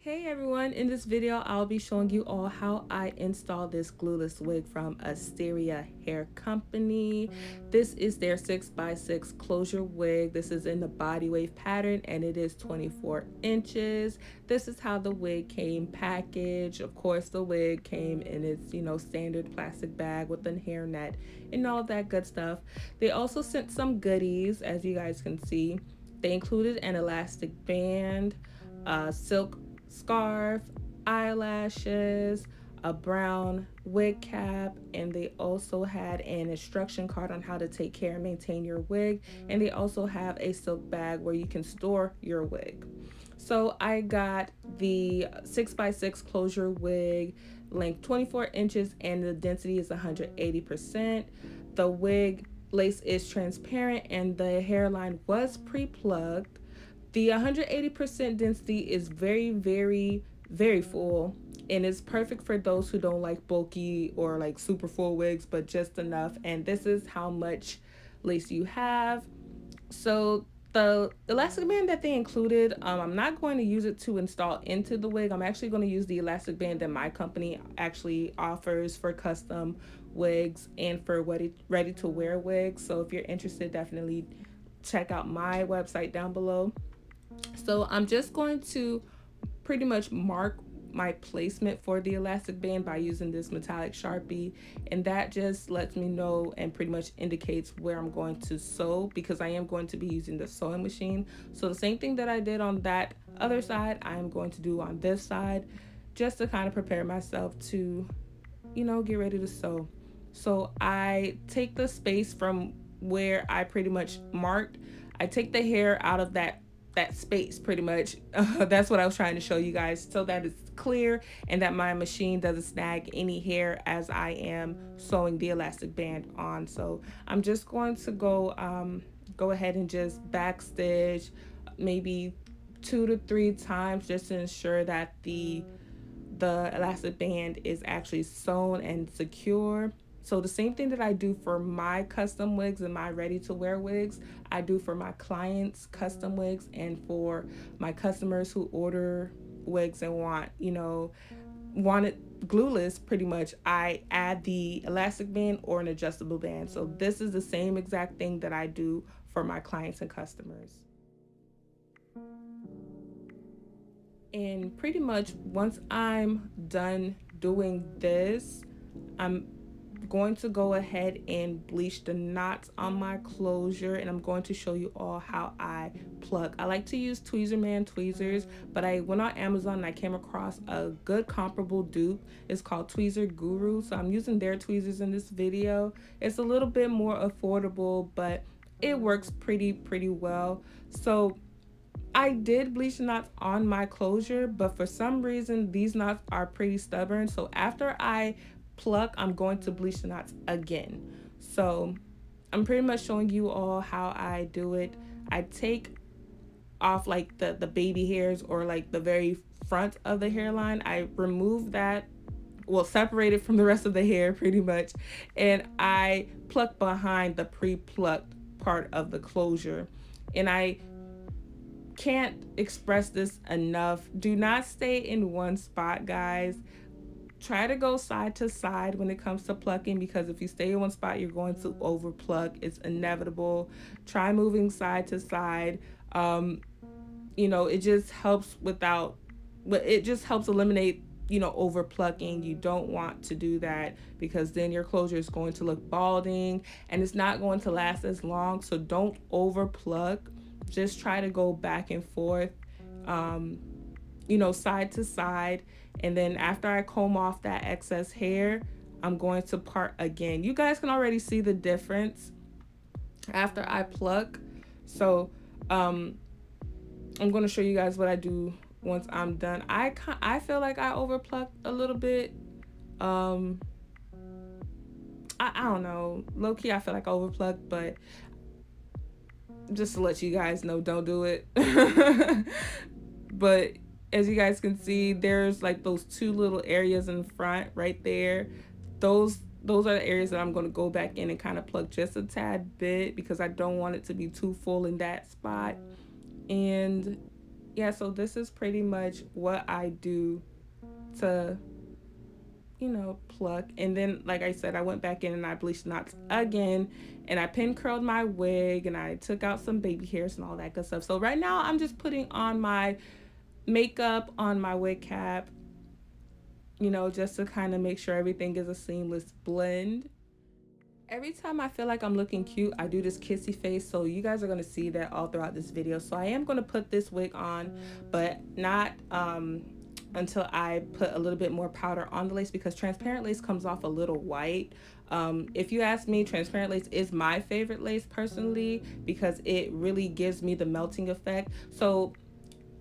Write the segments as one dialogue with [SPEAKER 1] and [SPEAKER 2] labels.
[SPEAKER 1] Hey everyone, in this video I'll be showing you all how I install this glueless wig from ASTERIA Hair Company. This is their 6x6 closure wig. This is in the body wave pattern and it is 24 inches. This is how the wig came packaged. Of course the wig came in its standard plastic bag with a hairnet and all of that good stuff. They also sent some goodies, as you guys can see. They included an elastic band, silk scarf, eyelashes, a brown wig cap, and they also had an instruction card on how to take care and maintain your wig. And they also have a silk bag where you can store your wig. So I got the 6x6 closure wig, length 24 inches, and the density is 180%. The wig lace is transparent and the hairline was pre-plugged. The 180% density is very, very, very full, and it's perfect for those who don't like bulky or like super full wigs, but just enough. And this is how much lace you have. So the elastic band that they included, I'm not going to use it to install into the wig. I'm actually going to use the elastic band that my company actually offers for custom wigs and for ready to wear wigs. So if you're interested, definitely check out my website down below. So I'm just going to pretty much mark my placement for the elastic band by using this metallic Sharpie, and that just lets me know and pretty much indicates where I'm going to sew, because I am going to be using the sewing machine. So the same thing that I did on that other side, I am going to do on this side, just to kind of prepare myself to get ready to sew. So I take the space from where I pretty much marked. I take the hair out of that space pretty much. That's what I was trying to show you guys, so that it's clear and that my machine doesn't snag any hair as I am sewing the elastic band on. So I'm just going to go ahead and just backstitch maybe 2 to 3 times, just to ensure that the elastic band is actually sewn and secure. So the same thing that I do for my custom wigs and my ready to wear wigs, I do for my clients' custom wigs and for my customers who order wigs and want it glueless. Pretty much I add the elastic band or an adjustable band. So this is the same exact thing that I do for my clients and customers. And pretty much once I'm done doing this, I'm going to go ahead and bleach the knots on my closure, and I'm going to show you all how I pluck. I like to use Tweezerman tweezers, but I went on Amazon and I came across a good comparable dupe. It's called Tweezer Guru, so I'm using their tweezers in this video. It's a little bit more affordable, but it works pretty well. So I did bleach the knots on my closure, but for some reason these knots are pretty stubborn. So after I pluck, I'm going to bleach the knots again. So I'm pretty much showing you all how I do it. I take off like the baby hairs, or like the very front of the hairline. I remove that, well, separate it from the rest of the hair pretty much, and I pluck behind the pre-plucked part of the closure. And I can't express this enough. Do not stay in one spot, guys. Try to go side to side when it comes to plucking, because if you stay in one spot, you're going to over pluck. It's inevitable. Try moving side to side. It just helps it just helps eliminate over plucking. You don't want to do that, because then your closure is going to look balding and it's not going to last as long. So don't over pluck. Just try to go back and forth, side to side. And then after I comb off that excess hair, I'm going to part again. You guys can already see the difference after I pluck. So I'm going to show you guys what I do once I'm done. I feel like I over plucked a little bit. I don't know. Low key, I feel like I over plucked, but just to let you guys know, don't do it. But as you guys can see, there's like those 2 little areas in front right there. Those are the areas that I'm going to go back in and kind of pluck just a tad bit, because I don't want it to be too full in that spot. And yeah, so this is pretty much what I do to, you know, pluck. And then, like I said, I went back in and I bleached knots again, and I pin curled my wig, and I took out some baby hairs and all that good stuff. So right now I'm just putting on my makeup on my wig cap, you know, just to kind of make sure everything is a seamless blend. Every time I feel like I'm looking cute, I do this kissy face. So you guys are going to see that all throughout this video. So I am going to put this wig on, but not until I put a little bit more powder on the lace, because transparent lace comes off a little white. If you ask me, transparent lace is my favorite lace personally, because it really gives me the melting effect. So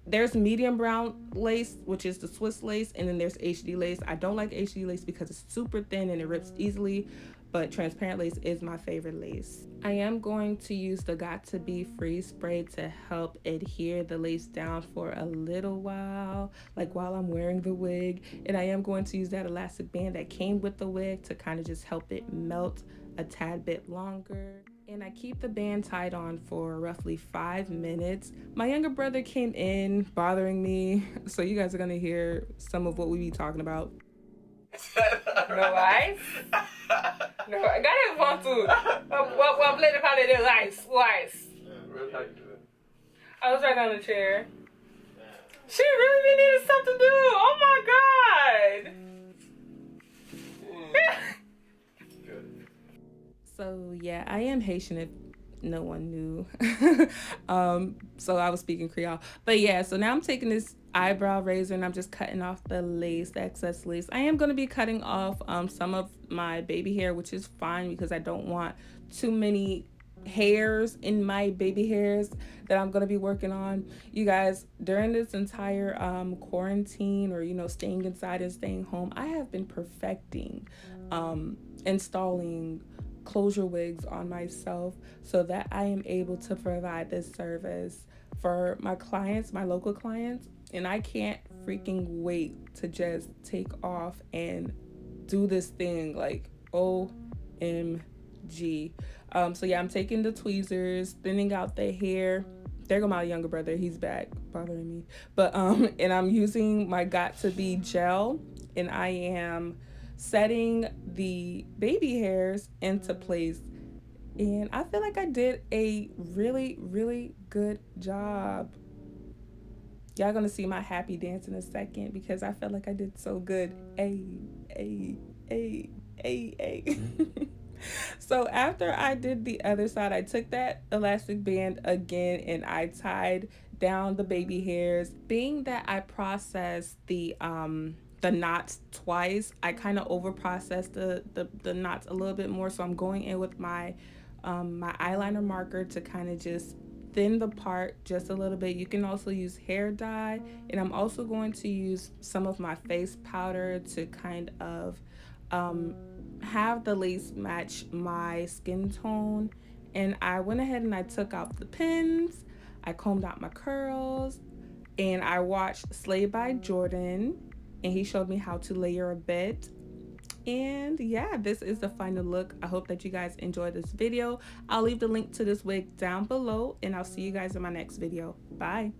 [SPEAKER 1] there's medium brown lace, which is the Swiss lace, and then there's HD lace. I don't like HD lace because it's super thin and it rips easily, but transparent lace is my favorite lace. I am going to use the Got To Be Freeze spray to help adhere the lace down for a little while, like while I'm wearing the wig. And I am going to use that elastic band that came with the wig to kind of just help it melt a tad bit longer. And I keep the band tied on for roughly 5 minutes. My younger brother came in bothering me, so you guys are gonna hear some of what we be talking about. No ice? No, I gotta want to. What play the part of the ice? Ice. I was right on the chair. She really needed something to do. Oh my god. So yeah, I am Haitian if no one knew. So I was speaking Creole. But yeah, so now I'm taking this eyebrow razor and I'm just cutting off the lace, the excess lace. I am going to be cutting off some of my baby hair, which is fine because I don't want too many hairs in my baby hairs that I'm going to be working on. You guys, during this entire quarantine, or you know, staying inside and staying home, I have been perfecting installing closure wigs on myself so that I am able to provide this service for my clients, my local clients. And I can't freaking wait to just take off and do this thing, like OMG. So yeah, I'm taking the tweezers, thinning out the hair. There go my younger brother, he's back bothering me. But and I'm using my Got To Be gel, and I am setting the baby hairs into place. And I feel like I did a really, really good job. Y'all gonna see my happy dance in a second because I felt like I did so good. A. So after I did the other side, I took that elastic band again and I tied down the baby hairs. Being that I processed the knots twice, I kind of over processed the knots a little bit more. So I'm going in with my my eyeliner marker to kind of just thin the part just a little bit. You can also use hair dye, and I'm also going to use some of my face powder to kind of have the lace match my skin tone. And I went ahead and I took out the pins, I combed out my curls, and I watched Slay by Jordan, and he showed me how to layer a bit. And yeah, this is the final look. I hope that you guys enjoyed this video. I'll leave the link to this wig down below, and I'll see you guys in my next video. Bye.